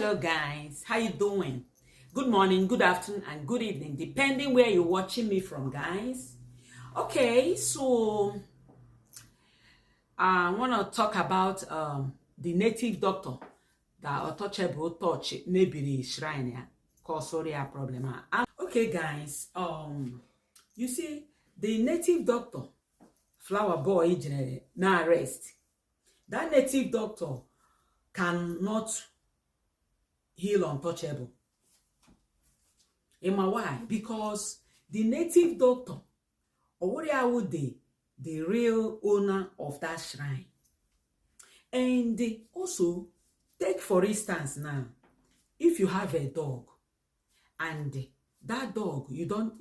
Hello guys, how you doing? Good morning, good afternoon, and good evening, depending where you're watching me from, guys. Okay, so I want to talk about the native doctor that untouchable touch maybe the shrine cause sorry a problem. Okay guys, you see the native doctor flower boy na arrest. That native doctor cannot heal untouchable. Why? Because the native doctor, or what would the real owner of that shrine. And also, take for instance now, if you have a dog and that dog, you don't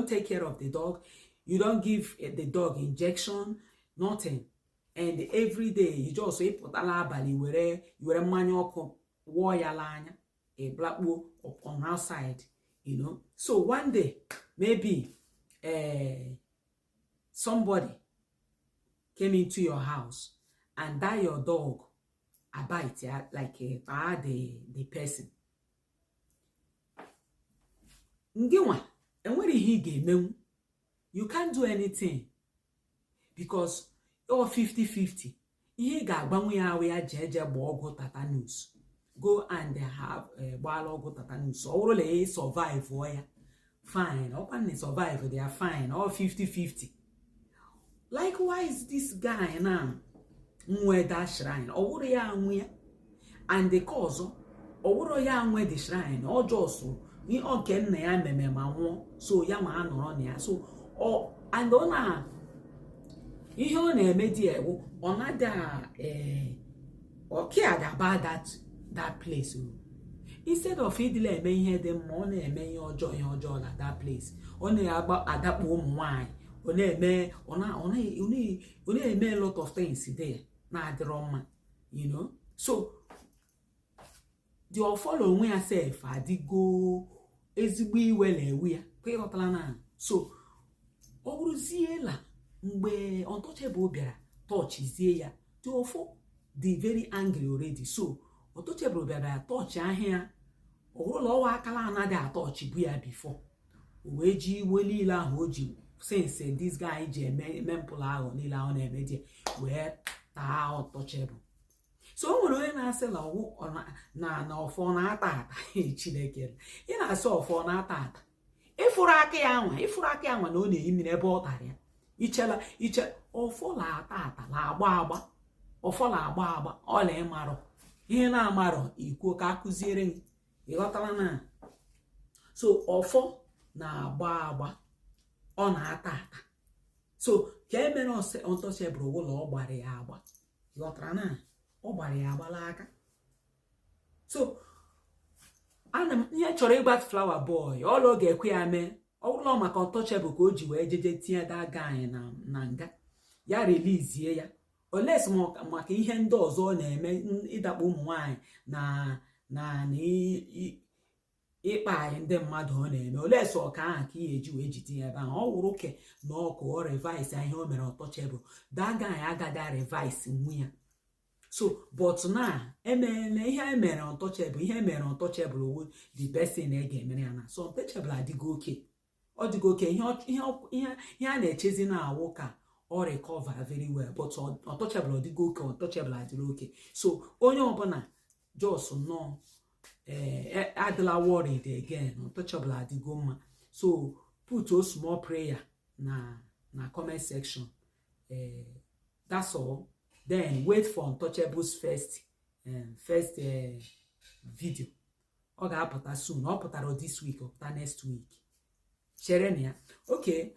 take care of the dog, you don't give the dog injection, nothing. And every day you just put alabali where you are manual warrior line a black wool on outside, you know. So one day maybe somebody came into your house and that your dog a bite like the person. You can't do anything because you're 50-50. Tatanus. Go and have biological tatanus. Or they survive for ya. Fine. Open they survive, they are fine. All 50-50. Likewise, this guy now, that shrine, or and the cause, or the shrine, or just ni okay na ya meme so ya ma no ya so or and ona ihe ọ na-eme di ewu ona da okay about that place. Instead of idile eme ihe dị mma ọ na-eme ihe ọjọọ na that place. Ọ na-agba adakpo ụmụ nwanyị. Ọ na-eme ọ na-eme a lot of things there na adịrọ mma, you know. So the follow onwe ya self adigo ezigbo iwe na-ewe ya kwịghọtala na. So ọ bụrụziela mgbe untouchable bịara touchizie ya the ofo the very angry already. So untouchable bịara touch ahịa ọwụrụ ọwa akala anadị atouch bụ ya before o wee ji iwe niile ahụ o ji since this guy ji eme mpụla ahụ niile ahụ na-eme die wee taa untouchable. So when we na say na ofo na ata Chineke ị na-asị ofo na ata ifuru aka ya nwa na ọ na-eyimi n'ebe ọ tara ya iche ofo la ata la agba ofo la agba ọ la ịmarọ ihe na-amarọ ikwu ka akụziere ịghọtara na. So ofo na agba ọ na ata so ka emere untouchable ụlọ ọ gbara ya agba ịghọtara na ọ gbara ya agbala aka. So ana ihe chọrọ ịgbat flower boy ọlụ ga-ekwe ya mee ọlụ maka untouchable ka o ji wee jeje tinye that guy na nga ya release ya oles maka ihe ndị ọzọ na-eme ịdakpo ụmụ nwanyị na ịkpa anyị ndị mmadụ ọ na-eme oles ọka ahụ ka ihe eji wee jide ya ebe ahụ ọ wụrụ ke na ọkụ ọ revise ihe o mere untouchable that guy agada revise nwu ya. So, but now, ihe emere untouchable, ihe mere untouchable wo the person ga-emere ya na. So untouchable adigo okay. Ọ digo okay, ihe a na-echezi na awụ ka ọ recover very well, but untouchable adigo okay, untouchable adịrọ okay. So onye ọbụla just no adịla worried again, untouchable adigo mma. So put a small prayer na comment section. That's all. Then wait for untouchable's first video. Ọ ga-apụta soon. Ọ pụtara this week or next week. Chere na ya. Okay.